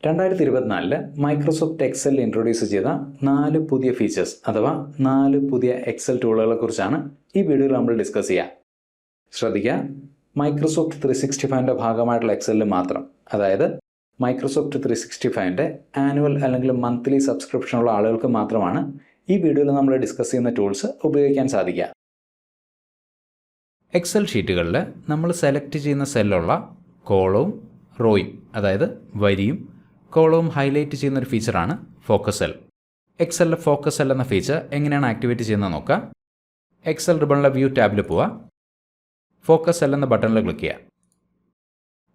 2024 Microsoft Excel introduce ചെയ്ത 4 പുതിയ features അഥവാ 4 പുതിയ എക്സൽ ടൂളുകളെ കുറിച്ചാണ് ഈ വീഡിയോയിൽ നമ്മൾ ഡിസ്കസ് ചെയ്യുക. ശ്രദ്ധിക്കുക, മൈക്രോസോഫ്റ്റ് 365ൻ്റെ ഭാഗമായിട്ടുള്ള എക്സലിൽ മാത്രം, അതായത് മൈക്രോസോഫ്റ്റ് 365ൻ്റെ ആനുവൽ അല്ലെങ്കിൽ മന്ത്ലി സബ്സ്ക്രിപ്ഷനുള്ള ആളുകൾക്ക് മാത്രമാണ് ഈ വീഡിയോയിൽ നമ്മൾ ഡിസ്കസ് ചെയ്യുന്ന ടൂൾസ് ഉപയോഗിക്കാൻ സാധിക്കുക. എക്സൽ ഷീറ്റുകളിൽ നമ്മൾ സെലക്ട് ചെയ്യുന്ന സെല്ലുള്ള കോളവും റോയും, അതായത് വരിയും കോളവും ഹൈലൈറ്റ് ചെയ്യുന്ന ഒരു ഫീച്ചറാണ് ഫോക്കസ് സെൽ. എക്സലിലെ ഫോക്കസ് സെൽ എന്ന ഫീച്ചർ എങ്ങനെയാണ് ആക്ടിവേറ്റ് ചെയ്യുന്നത് നോക്കാം. എക്സൽ റിബണിലെ വ്യൂ ടാബിൽ പോവുക, ഫോക്കസ് സെൽ എന്ന ബട്ടണിൽ ക്ലിക്ക് ചെയ്യുക.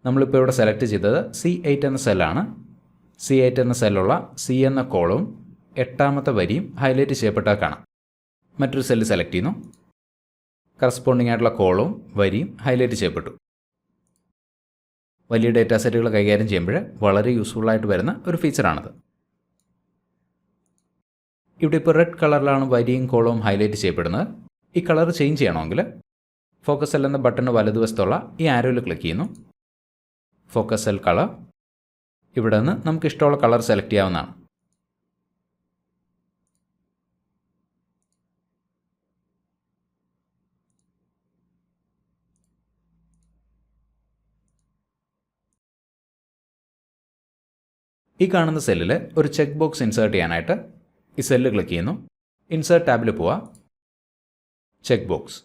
നമ്മളിപ്പോൾ ഇവിടെ സെലക്ട് ചെയ്തത് C8 എന്ന സെല്ലാണ്. C8 എന്ന സെല്ലുള്ള C എന്ന കോളവും 8ാമത്തെ വരിയും ഹൈലൈറ്റ് ചെയ്യപ്പെട്ടാൽ കാണാം. മറ്റൊരു സെല്ല് സെലക്ട് ചെയ്യുന്നു, കറസ്പോണ്ടിങ് ആയിട്ടുള്ള കോളവും വരിയും ഹൈലൈറ്റ് ചെയ്യപ്പെട്ടു. വലിയ ഡേറ്റാ സെറ്റുകൾ കൈകാര്യം ചെയ്യുമ്പോൾ വളരെ യൂസ്ഫുള്ളായിട്ട് വരുന്ന ഒരു ഫീച്ചറാണിത്. ഇവിടെ ഇപ്പോൾ റെഡ് കളറിലാണ് വരിയും കോളവും ഹൈലൈറ്റ് ചെയ്യപ്പെടുന്നത്. ഈ കളർ ചേഞ്ച് ചെയ്യണമെങ്കിൽ ഫോക്കസ് സെൽ എന്ന ബട്ടൺ വലതുവശത്തുള്ള ഈ ആരോയിൽ ക്ലിക്ക് ചെയ്യുന്നു, ഫോക്കസ് സെൽ കളർ. ഇവിടെ നിന്ന് നമുക്ക് ഇഷ്ടമുള്ള കളർ സെലക്ട് ചെയ്യാവുന്നതാണ്. ഈ കാണുന്ന സെല്ലിൽ ഒരു ചെക്ക് ബോക്സ് ഇൻസേർട്ട് ചെയ്യാനായിട്ട് ഈ സെല്ല് ക്ലിക്ക് ചെയ്യുന്നു, ഇൻസേർട്ട് ടാബിൽ പോവുക, ചെക്ക് ബോക്സ്.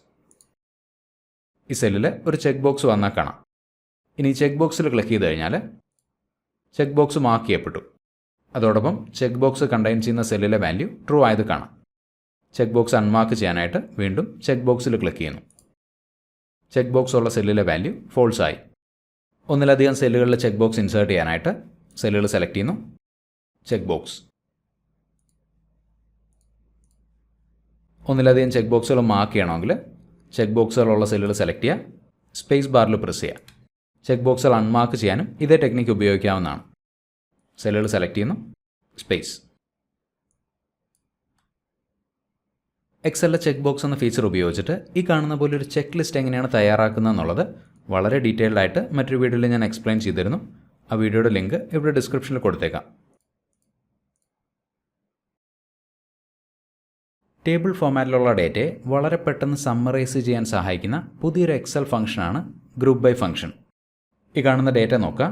ഈ സെല്ലിൽ ഒരു ചെക്ക് ബോക്സ് വന്നാൽ കാണാം. ഇനി ചെക്ക് ബോക്സിൽ ക്ലിക്ക് ചെയ്ത് കഴിഞ്ഞാൽ ചെക്ക് ബോക്സ് മാർക്ക് ചെയ്യപ്പെട്ടു. അതോടൊപ്പം ചെക്ക് ബോക്സ് കണ്ടെയ്ൻ ചെയ്യുന്ന സെല്ലിലെ വാല്യൂ ട്രൂ ആയത് കാണാം. ചെക്ക് ബോക്സ് അൺമാർക്ക് ചെയ്യാനായിട്ട് വീണ്ടും ചെക്ക് ബോക്സിൽ ക്ലിക്ക് ചെയ്യുന്നു. ചെക്ക് ബോക്സ് ഉള്ള സെല്ലിലെ വാല്യൂ ഫോൾസ് ആയി. ഒന്നിലധികം സെല്ലുകളിൽ ചെക്ക് ബോക്സ് ഇൻസേർട്ട് ചെയ്യാനായിട്ട് സെല്ലുകൾ സെലക്ട് ചെയ്യുന്നു, ചെക്ക് ബോക്സ്. ഒന്നിലധികം ചെക്ക് ബോക്സുകൾ മാർക്ക് ചെയ്യണമെങ്കിൽ ചെക്ക് ബോക്സുകളുള്ള സെല്ലുകൾ സെലക്ട് ചെയ്യുക, സ്പേസ് ബാറിൽ പ്രസ് ചെയ്യുക. ചെക്ക് ബോക്സുകൾ അൺമാർക്ക് ചെയ്യാനും ഇതേ ടെക്നിക്ക് ഉപയോഗിക്കാവുന്നതാണ്. സെല്ലുകൾ സെലക്ട് ചെയ്യുന്നു, സ്പേസ്. എക്സലിലെ ചെക്ക് ബോക്സ് എന്ന ഫീച്ചർ ഉപയോഗിച്ചിട്ട് ഈ കാണുന്ന പോലെ ഒരു ചെക്ക് ലിസ്റ്റ് എങ്ങനെയാണ് തയ്യാറാക്കുന്നത് എന്നുള്ളത് വളരെ ഡീറ്റെയിൽഡ് ആയിട്ട് മറ്റൊരു വീഡിയോയിൽ ഞാൻ എക്സ്പ്ലെയിൻ ചെയ്തിരുന്നു. ആ വീഡിയോയുടെ ലിങ്ക് ഇവിടെ ഡിസ്ക്രിപ്ഷനിൽ കൊടുത്തേക്കാം. ടേബിൾ ഫോമാറ്റിലുള്ള ഡേറ്റയെ വളരെ പെട്ടെന്ന് സമ്മറൈസ് ചെയ്യാൻ സഹായിക്കുന്ന പുതിയൊരു എക്സൽ ഫംഗ്ഷനാണ് ഗ്രൂപ്പ് ബൈ ഫംഗ്ഷൻ. ഈ കാണുന്ന ഡേറ്റ നോക്കുക.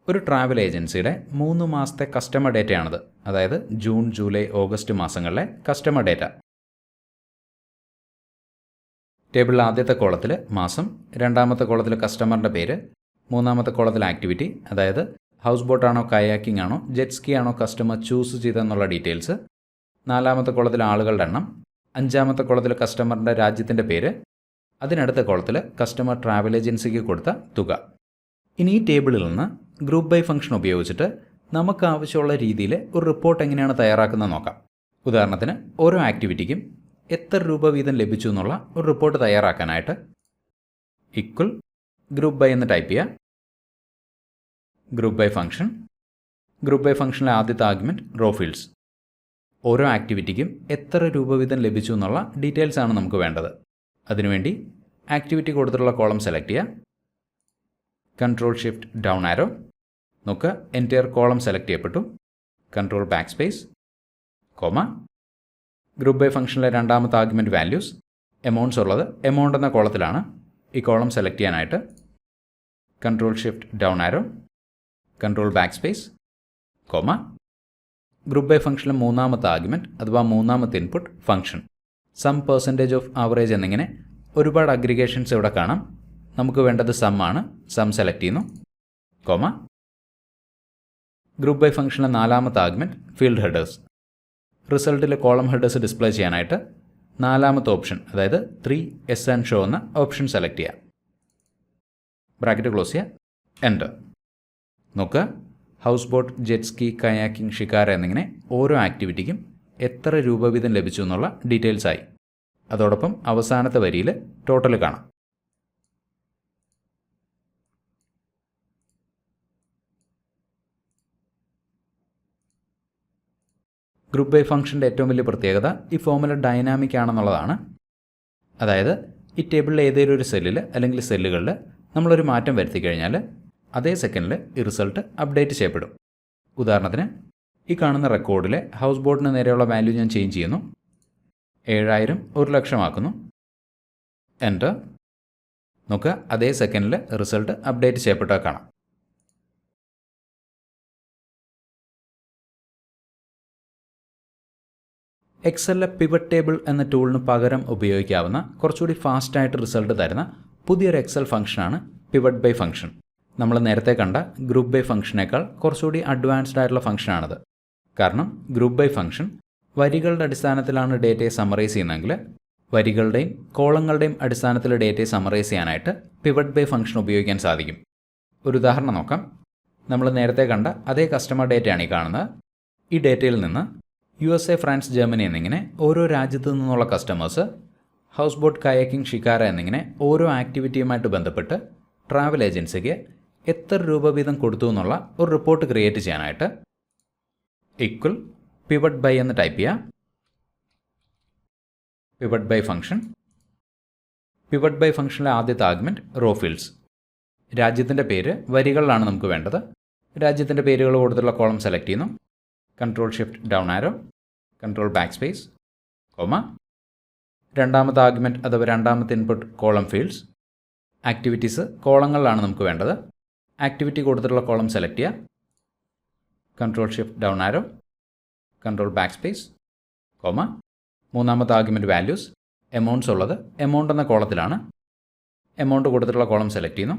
ഒരു ട്രാവൽ ഏജൻസിയുടെ 3 മാസത്തെ കസ്റ്റമർ ഡേറ്റയാണിത്, അതായത് ജൂൺ, ജൂലൈ, ഓഗസ്റ്റ് മാസങ്ങളിലെ കസ്റ്റമർ ഡേറ്റ. ടേബിളിൽ ആദ്യത്തെ കോളത്തിൽ മാസം, രണ്ടാമത്തെ കോളത്തിൽ കസ്റ്റമറിൻ്റെ പേര്, മൂന്നാമത്തെ കോളത്തിൽ ആക്ടിവിറ്റി, അതായത് ഹൗസ് ബോട്ടാണോ കയാക്കിംഗ് ആണോ ജെറ്റ് സ്കി ആണോ കസ്റ്റമർ ചൂസ് ചെയ്തെന്നുള്ള ഡീറ്റെയിൽസ്, നാലാമത്തെ കോളത്തിൽ ആളുകളുടെ എണ്ണം, അഞ്ചാമത്തെ കോളത്തിൽ കസ്റ്റമറിൻ്റെ രാജ്യത്തിൻ്റെ പേര്, അതിനടുത്ത കോളത്തിൽ കസ്റ്റമർ ട്രാവൽ ഏജൻസിക്ക് കൊടുത്ത തുക. ഇനി ഈ ടേബിളിൽ നിന്ന് ഗ്രൂപ്പ് ബൈ ഫംഗ്ഷൻ ഉപയോഗിച്ചിട്ട് നമുക്ക് ആവശ്യമുള്ള രീതിയിൽ ഒരു റിപ്പോർട്ട് എങ്ങനെയാണ് തയ്യാറാക്കുന്നത് നോക്കാം. ഉദാഹരണത്തിന് ഓരോ ആക്ടിവിറ്റിക്കും എത്ര രൂപ വീതം ലഭിച്ചു എന്നുള്ള ഒരു റിപ്പോർട്ട് തയ്യാറാക്കാനായിട്ട് ഈക്വൽ ഗ്രൂപ്പ് ബൈ എന്ന് ടൈപ്പ് ചെയ്യുക, group by function. Group by ഫംഗ്ഷനിലെ ആദ്യത്തെ ആർഗ്യുമെൻറ്റ് റോ ഫീൽഡ്സ്. ഓരോ ആക്ടിവിറ്റിക്കും എത്ര രൂപ വീതം ലഭിച്ചു എന്നുള്ള ഡീറ്റെയിൽസ് ആണ് നമുക്ക് വേണ്ടത്. അതിനുവേണ്ടി ആക്ടിവിറ്റി കൊടുത്തിട്ടുള്ള കോളം സെലക്ട് ചെയ്യുക, കൺട്രോൾ ഷിഫ്റ്റ് ഡൗൺ ആരോ. നോക്കുക, എൻറ്റയർ കോളം സെലക്ട് ചെയ്യപ്പെട്ടു, control back space, comma. Group by ഫംഗ്ഷനിലെ രണ്ടാമത്തെ ആർഗ്യുമെൻറ്റ് വാല്യൂസ്. എമൗണ്ട്സ് ഉള്ളത് എമൗണ്ട് എന്ന കോളത്തിലാണ്. ഈ കോളം സെലക്ട് ചെയ്യാനായിട്ട് control shift down arrow, control back space, comma. Group by ഫംഗ്ഷനിലെ മൂന്നാമത്തെ ആർഗ്യുമെൻറ്റ് അഥവാ മൂന്നാമത്തെ input function. Sum percentage of average എന്നിങ്ങനെ ഒരുപാട് അഗ്രിഗേഷൻസ് ഇവിടെ കാണാം. നമുക്ക് വേണ്ടത് സം ആണ്. സം സെലക്ട് ചെയ്യുന്നു, കോമ. ഗ്രൂപ്പ് ബൈ ഫംഗ്ഷനിലെ നാലാമത്തെ ആർഗ്യുമെൻറ്റ് ഫീൽഡ് ഹെഡേഴ്സ്. റിസൾട്ടിലെ കോളം ഹെഡേഴ്സ് ഡിസ്പ്ലേ ചെയ്യാനായിട്ട് നാലാമത്തെ ഓപ്ഷൻ, അതായത് 3S ആൻഡ് ഷോ എന്ന ഓപ്ഷൻ സെലക്ട് ചെയ്യുക, ബ്രാക്കറ്റ് ക്ലോസ് ചെയ്യുക, എൻ്റർ. നോക്കുക, houseboat, jet ski, kayaking, shikara എന്നിങ്ങനെ ഓരോ ആക്ടിവിറ്റിക്കും എത്ര രൂപ വീതം ലഭിച്ചു എന്നുള്ള ഡീറ്റെയിൽസ് ആയി. അതോടൊപ്പം അവസാനത്തെ വരിയിൽ ടോട്ടൽ കാണാം. ഗ്രൂപ്പ് ബൈ ഫംഗ്ഷൻ്റെ ഏറ്റവും വലിയ പ്രത്യേകത ഈ ഫോമുല ഡൈനാമിക് ആണെന്നുള്ളതാണ്. അതായത് ഈ ടേബിളിലെ ഏതെങ്കിലും ഒരു സെല്ലിൽ അല്ലെങ്കിൽ സെല്ലുകളിൽ നമ്മളൊരു മാറ്റം വരുത്തി കഴിഞ്ഞാൽ അതേ സെക്കൻഡിൽ ഈ റിസൾട്ട് അപ്ഡേറ്റ് ചെയ്യപ്പെടും. ഉദാഹരണത്തിന് ഈ കാണുന്ന റെക്കോർഡിലെ ഹൗസ് ബോട്ടിന് നേരെയുള്ള വാല്യൂ ഞാൻ ചേഞ്ച് ചെയ്യുന്നു. 7000 1,00,000 ആക്കുന്നു. എൻ്റർ. നോക്കുക, അതേ സെക്കൻഡിൽ റിസൾട്ട് അപ്ഡേറ്റ് ചെയ്യപ്പെട്ടാൽ കാണാം. എക്സലിലെ പിവറ്റ് ടേബിൾ എന്ന ടൂളിന് പകരം ഉപയോഗിക്കാവുന്ന കുറച്ചുകൂടി ഫാസ്റ്റായിട്ട് റിസൾട്ട് തരുന്ന പുതിയൊരു എക്സൽ ഫംഗ്ഷനാണ് പിവറ്റ് ബൈ ഫംഗ്ഷൻ. നമ്മൾ നേരത്തെ കണ്ട ഗ്രൂപ്പ് ബൈ ഫംഗ്ഷനേക്കാൾ കുറച്ചുകൂടി അഡ്വാൻസ്ഡ് ആയിട്ടുള്ള ഫംഗ്ഷനാണിത്. കാരണം ഗ്രൂപ്പ് ബൈ ഫംഗ്ഷൻ വരികളുടെ അടിസ്ഥാനത്തിലാണ് ഡേറ്റയെ സമ്മറൈസ് ചെയ്യുന്നതെങ്കിൽ വരികളുടെയും കോളങ്ങളുടെയും അടിസ്ഥാനത്തിൽ ഡേറ്റയെ സമ്മറൈസ് ചെയ്യാനായിട്ട് പിവറ്റ് ബൈ ഫംഗ്ഷൻ ഉപയോഗിക്കാൻ സാധിക്കും. ഒരു ഉദാഹരണം നോക്കാം. നമ്മൾ നേരത്തെ കണ്ട അതേ കസ്റ്റമർ ഡേറ്റയാണ് ഈ കാണുന്നത്. ഈ ഡേറ്റയിൽ നിന്ന് USA, ഫ്രാൻസ്, ജർമ്മനി എന്നിങ്ങനെ ഓരോ രാജ്യത്തു നിന്നുള്ള customers house boat kayaking shikara എന്നിങ്ങനെ ഓരോ ആക്ടിവിറ്റിയുമായിട്ട് ബന്ധപ്പെട്ട് ട്രാവൽ ഏജൻസിക്ക് എത്ര രൂപ വീതം കൊടുത്തു എന്നുള്ള ഒരു റിപ്പോർട്ട് ക്രിയേറ്റ് ചെയ്യാനായിട്ട് ഈക്വൽ പിവറ്റ് ബൈ എന്ന് ടൈപ്പ് ചെയ്യുക. Pivot by function. Pivot by ഫംഗ്ഷനിലെ ആദ്യത്തെ ആർഗ്യുമെൻറ്റ് റോ ഫീൽഡ്സ്. രാജ്യത്തിൻ്റെ പേര് വരികളിലാണ് നമുക്ക് വേണ്ടത്. രാജ്യത്തിൻ്റെ പേരുകൾ കൊടുത്തുള്ള കോളം സെലക്ട് ചെയ്യുന്നു. Control shift down arrow, control back space, comma. രണ്ടാമത്തെ ആർഗ്യുമെൻറ്റ് അഥവാ രണ്ടാമത്തെ ഇൻപുട്ട് കോളം ഫീൽഡ്സ്. ആക്ടിവിറ്റീസ് കോളങ്ങളിലാണ് നമുക്ക് വേണ്ടത്. ആക്ടിവിറ്റി കൊടുത്തിട്ടുള്ള കോളം സെലക്ട് ചെയ്യുക. Control shift down arrow, control back space, comma. മൂന്നാമത്തെ ആർഗ്യുമെൻറ്റ് വാല്യൂസ്. എമൗണ്ട്സ് ഉള്ളത് എമൗണ്ട് എന്ന കോളത്തിലാണ്. എമൗണ്ട് കൊടുത്തിട്ടുള്ള കോളം സെലക്ട് ചെയ്യുന്നു.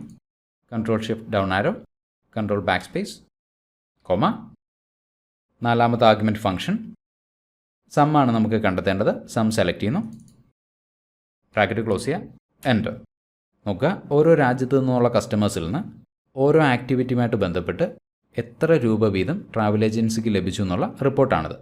Control shift down arrow, control back space, comma. നാലാമത്തെ ആർഗ്യുമെൻറ്റ് ഫംഗ്ഷൻ. സം ആണ് നമുക്ക് കണ്ടെത്തേണ്ടത്. സം സെലക്ട് ചെയ്യുന്നു. ബ്രാക്കറ്റ് ക്ലോസ് ചെയ്യുക. എൻ്റർ. നോക്കുക, ഓരോ രാജ്യത്തു നിന്നുള്ള കസ്റ്റമേഴ്സിൽ നിന്ന് ഓരോ ആക്ടിവിറ്റിയുമായിട്ട് ബന്ധപ്പെട്ട് എത്ര രൂപ വീതം ട്രാവൽ ഏജൻസിക്ക് ലഭിച്ചു എന്നുള്ള റിപ്പോർട്ടാണിത്.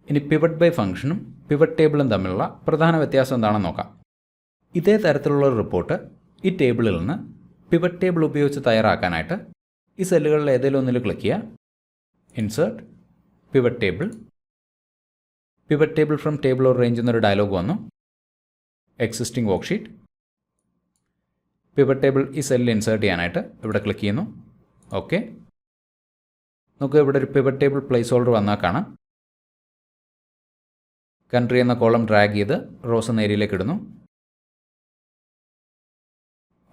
ഇനി പിവറ്റ് ബൈ ഫംഗ്ഷനും പിവറ്റ് ടേബിളും തമ്മിലുള്ള പ്രധാന വ്യത്യാസം എന്താണെന്ന് നോക്കാം. ഇതേ തരത്തിലുള്ള ഒരു റിപ്പോർട്ട് ഈ ടേബിളിൽ നിന്ന് പിവറ്റ് ടേബിൾ ഉപയോഗിച്ച് തയ്യാറാക്കാനായിട്ട് ഈ സെല്ലുകളിൽ ഏതെങ്കിലും ഒന്നിൽ ക്ലിക്ക് ചെയ്യുക. Insert, pivot table. Pivot table from table or range എന്നൊരു ഡയലോഗ് വന്നു. Existing worksheet. പിവറ്റ് ടേബിൾ ഈ സെല്ലിൽ ഇൻസേർട്ട് ചെയ്യാനായിട്ട് ഇവിടെ ക്ലിക്ക് ചെയ്യുന്നു. ഓക്കെ. നമുക്ക് ഇവിടെ ഒരു പിവറ്റ് ടേബിൾ പ്ലേസ് ഹോൾഡർ വന്നാൽ കാണാം. കൺട്രി എന്ന കോളം ഡ്രാഗ് ചെയ്ത് റോസ് എന്ന ഏരിയയിലേക്ക് ഇടുന്നു.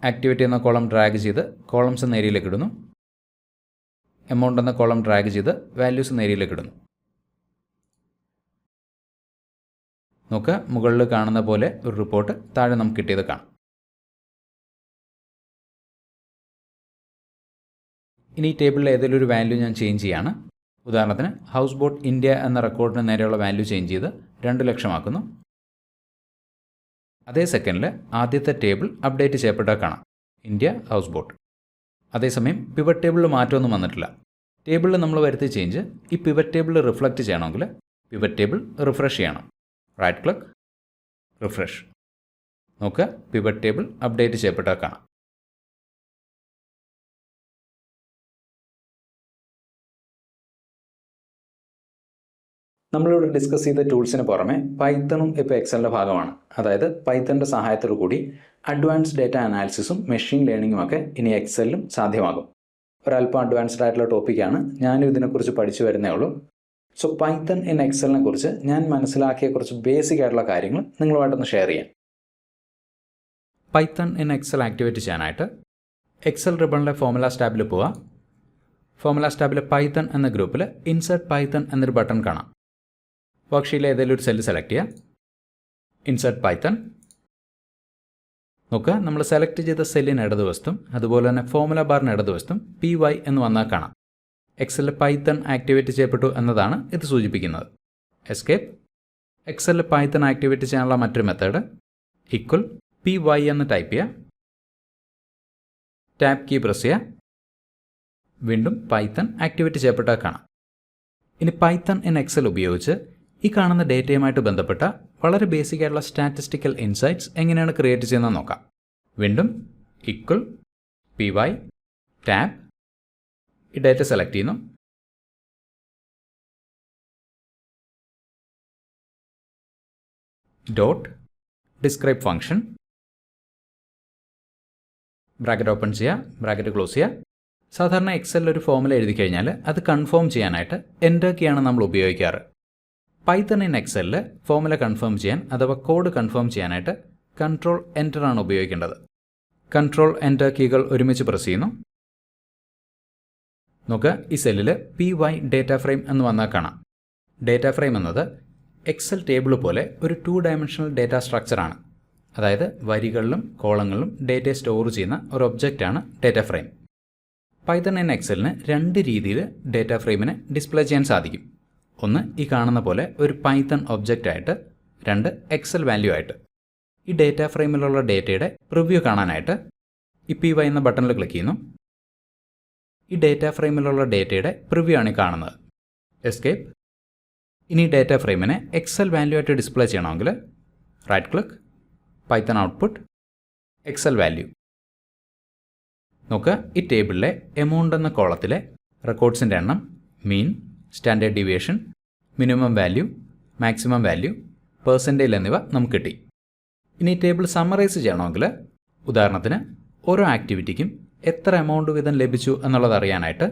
ആക്ടിവിറ്റി എന്ന കോളം ഡ്രാഗ് ചെയ്ത് കോളംസ് എന്ന ഏരിയയിലേക്ക് ഇടുന്നു. എമൗണ്ട് എന്ന കോളം ഡ്രാഗ് ചെയ്ത് വാല്യൂസ് എന്ന ഏരിയയിലേക്ക് ഇടുന്നു. നോക്കുക, മുകളിൽ കാണുന്ന പോലെ ഒരു റിപ്പോർട്ട് താഴെ നമുക്ക് കിട്ടിയത് കാണാം. ഇനി ഈ ടേബിളിൽ ഏതെങ്കിലും ഒരു വാല്യൂ ഞാൻ ചേഞ്ച് ചെയ്യാണ്. ഉദാഹരണത്തിന് ഹൗസ് ബോട്ട് ഇന്ത്യ എന്ന റെക്കോർഡിന് നേരെയുള്ള വാല്യൂ ചേഞ്ച് ചെയ്ത് 2,00,000 ആക്കുന്നു. അതേ സെക്കൻഡിൽ ആദ്യത്തെ ടേബിൾ അപ്ഡേറ്റ് ചെയ്യപ്പെട്ടാൽ കാണാം, ഇന്ത്യ ഹൗസ് ബോട്ട്. അതേസമയം പിവറ്റ് ടേബിളിൽ മാറ്റമൊന്നും വന്നിട്ടില്ല. ടേബിളിൽ നമ്മൾ വരുത്തിയ ചേഞ്ച് ഈ പിവറ്റ് ടേബിളിൽ റിഫ്ലക്റ്റ് ചെയ്യണമെങ്കിൽ പിവറ്റ് ടേബിൾ റിഫ്രഷ് ചെയ്യണം. Right click, refresh. നോക്കുക, പിവറ്റ് ടേബിൾ അപ്ഡേറ്റ് ചെയ്യപ്പെട്ടാൽ കാണാം. നമ്മളിവിടെ ഡിസ്കസ് ചെയ്ത ടൂൾസിന് പുറമെ പൈത്തണും ഇപ്പോൾ എക്സലിൻ്റെ ഭാഗമാണ്. അതായത് പൈത്തണിൻ്റെ സഹായത്തോടു കൂടി അഡ്വാൻസ്ഡ് ഡേറ്റ അനാലിസിസും മെഷീൻ ലേണിങ്ങും ഒക്കെ ഇനി എക്സലിലും സാധ്യമാകും. ഒരല്പം അഡ്വാൻസ്ഡ് ആയിട്ടുള്ള ടോപ്പിക്കാണ്. ഞാനും ഇതിനെക്കുറിച്ച് പഠിച്ചു വരുന്നേ ഉള്ളൂ. സോ പൈത്തൺ ഇൻ എക്സലിനെ കുറിച്ച് ഞാൻ മനസ്സിലാക്കിയ കുറച്ച് ബേസിക് ആയിട്ടുള്ള കാര്യങ്ങൾ നിങ്ങളുമായിട്ടൊന്ന് ഷെയർ ചെയ്യാം. പൈത്തൺ ഇൻ എക്സൽ ആക്ടിവേറ്റ് ചെയ്യാനായിട്ട് എക്സൽ റിബണിലെ ഫോർമുലാസ് ടാബിൽ പോവുക. ഫോർമുലാസ് ടാബിലെ പൈത്തൺ എന്ന ഗ്രൂപ്പിൽ ഇൻസേർട്ട് പൈത്തൺ എന്നൊരു ബട്ടൺ കാണാം. വർക്ക്ഷീറ്റിലെ ഏതെങ്കിലും ഒരു സെല്ല് സെലക്ട് ചെയ്യുക. Insert Python. നോക്കുക, നമ്മൾ സെലക്ട് ചെയ്ത സെല്ലിന് ഇടതുവശത്തും അതുപോലെ തന്നെ ഫോർമുല ബാറിന് ഇടതുവശത്തും PY എന്ന് വന്നാൽ കാണാം. എക്സലിൽ പൈത്തൺ ആക്ടിവേറ്റ് ചെയ്യപ്പെട്ടു എന്നതാണ് ഇത് സൂചിപ്പിക്കുന്നത്. എസ്കേപ്പ്. എക്സലിൽ പൈത്തൺ ആക്ടിവേറ്റ് ചെയ്യാനുള്ള മറ്റൊരു മെത്തേഡ് ഈക്വൽ PY എന്ന് ടൈപ്പ് ചെയ്യുക. ടാബ് കീ പ്രസ് ചെയ്യുക. വീണ്ടും പൈത്തൺ ആക്ടിവേറ്റ് ചെയ്യപ്പെട്ടാൽ കാണാം. ഇനി പൈത്തൺ ഇൻ എക്സൽ ഉപയോഗിച്ച് ഈ കാണുന്ന ഡേറ്റയുമായിട്ട് ബന്ധപ്പെട്ട വളരെ ബേസിക് ആയിട്ടുള്ള സ്റ്റാറ്റിസ്റ്റിക്കൽ ഇൻസൈറ്റ്സ് എങ്ങനെയാണ് ക്രിയേറ്റ് ചെയ്യുന്നത് നോക്കാം. വീണ്ടും ഈക്വൽ PY ടാബ്. ഈ ഡേറ്റ സെലക്ട് ചെയ്യുന്നു. Dot describe function bracket open ചെയ്യുക, ബ്രാക്കറ്റ് ക്ലോസ് ചെയ്യുക. സാധാരണ എക്സലിൽ ഒരു ഫോമുല എഴുതി കഴിഞ്ഞാൽ അത് കൺഫേം ചെയ്യാനായിട്ട് എൻ്റർ കീയാണ് നമ്മൾ ഉപയോഗിക്കാറ്. പൈത്തൺ ഇൻ എക്സലിൽ ഫോമുല കൺഫേം ചെയ്യാൻ അഥവാ കോഡ് കൺഫേം ചെയ്യാനായിട്ട് കൺട്രോൾ എൻ്റർ ആണ് ഉപയോഗിക്കേണ്ടത്. കൺട്രോൾ എൻ്റർ കീകൾ ഒരുമിച്ച് പ്രസ് ചെയ്യുന്നു. നോക്കുക, ഈ സെല്ലിൽ PY ഡേറ്റ ഫ്രെയിം എന്ന് വന്നാൽ കാണാം. ഡേറ്റ ഫ്രെയിം എന്നത് എക്സൽ ടേബിൾ പോലെ ഒരു 2 ഡയമെൻഷണൽ ഡേറ്റ സ്ട്രക്ചറാണ്. അതായത് വരികളിലും കോളങ്ങളിലും ഡേറ്റയെ സ്റ്റോർ ചെയ്യുന്ന ഒരു ഒബ്ജക്റ്റാണ് ഡേറ്റ ഫ്രെയിം. പൈത്തൺ ഇൻ എക്സലിന് 2 രീതിയിൽ ഡേറ്റ ഫ്രെയിമിനെ ഡിസ്പ്ലേ ചെയ്യാൻ സാധിക്കും. ഒന്ന് ഈ കാണുന്ന പോലെ ഒരു പൈത്തൺ ഒബ്ജക്റ്റ് ആയിട്ട്, 2 എക്സൽ വാല്യൂ ആയിട്ട്. ഈ ഡേറ്റ ഫ്രെയിമിലുള്ള ഡേറ്റയുടെ പ്രിവ്യൂ കാണാനായിട്ട് ഈ PY എന്ന ബട്ടണിൽ ക്ലിക്ക് ചെയ്യുന്നു. ഈ ഡേറ്റ ഫ്രെയിമിലുള്ള ഡേറ്റയുടെ പ്രിവ്യൂ ആണ് ഈ കാണുന്നത്. എസ്കേപ്പ്. ഇനി ഡേറ്റ ഫ്രെയിമിനെ എക്സൽ വാല്യൂ ആയിട്ട് ഡിസ്പ്ലേ ചെയ്യണമെങ്കിൽ right click, Python output, Excel value. നോക്കുക, ഈ ടേബിളിലെ എമൗണ്ട് എന്ന കോളത്തിലെ റെക്കോർഡ്സിൻ്റെ എണ്ണം, mean, standard deviation, minimum value, maximum value, percentage എന്നിവ നമുക്ക് കിട്ടി. ഇനി ടേബിൾ സമ്മറൈസ് ചെയ്യണമെങ്കിൽ, ഉദാഹരണത്തിന് ഓരോ ആക്ടിവിറ്റിക്കും എത്ര എമൗണ്ട് വീതം ലഭിച്ചു എന്നുള്ളത് അറിയാനായിട്ട്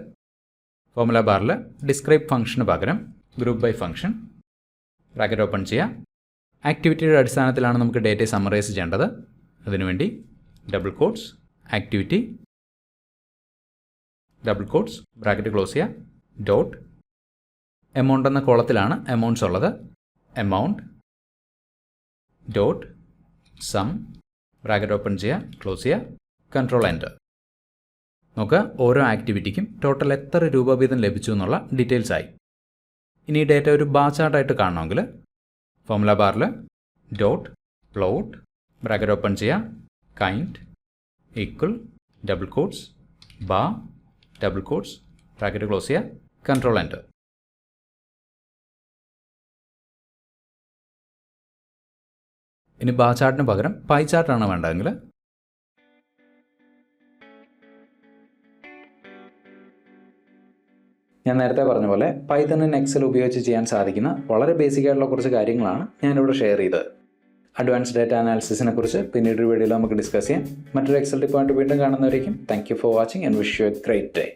ഫോമുല ബാറിൽ ഡിസ്ക്രൈബ് ഫംഗ്ഷന് പകരം group by function bracket open ചെയ്യുക. ആക്ടിവിറ്റിയുടെ അടിസ്ഥാനത്തിലാണ് നമുക്ക് ഡേറ്റയെ സമ്മറൈസ് ചെയ്യേണ്ടത്. അതിനുവേണ്ടി double quotes activity double quotes bracket close ചെയ്യുക, ഡോട്ട് എമൗണ്ട് എന്ന കോളത്തിലാണ് എമൗണ്ട്സ് ഉള്ളത്, amount dot sum bracket open ചെയ്യുക, ക്ലോസ് ചെയ്യുക, കൺട്രോൾ എൻ്റർ. നോക്കുക, ഓരോ ആക്ടിവിറ്റിക്കും ടോട്ടൽ എത്ര രൂപ വീതം ലഭിച്ചു എന്നുള്ള ഡീറ്റെയിൽസ് ആയി. ഇനി ഡേറ്റ ഒരു ബാർ ചാർട്ടായിട്ട് കാണണമെങ്കിൽ ഫോമുല ബാറിൽ ഡോട്ട് പ്ലോട്ട് ബ്രാക്കറ്റ് ഓപ്പൺ ചെയ്യുക, kind equal double quotes bar double quotes bracket close ചെയ്യുക, കൺട്രോൾ എൻ്റർ. ഇനി ബാർ ചാർട്ടിന് പകരം പൈ ചാർട്ടാണ് വേണ്ടതെങ്കിൽ ഞാൻ നേരത്തെ പറഞ്ഞ പോലെ പൈത്തൺ ഇൻ എക്സൽ ഉപയോഗിച്ച് ചെയ്യാൻ സാധിക്കുന്ന വളരെ ബേസിക് ആയിട്ടുള്ള കുറച്ച് കാര്യങ്ങളാണ് ഞാനിവിടെ ഷെയർ ചെയ്തത്. അഡ്വാൻസ് ഡാറ്റ അനാലിസിസിനെ കുറിച്ച് പിന്നീട് ഒരു വീഡിയോയിൽ നമുക്ക് ഡിസ്കസ് ചെയ്യാം. മറ്റൊരു എക്സൽ ടിപ്പായിട്ട് വീണ്ടും കാണുന്നവരേക്കും thank you for watching and wish you a great day.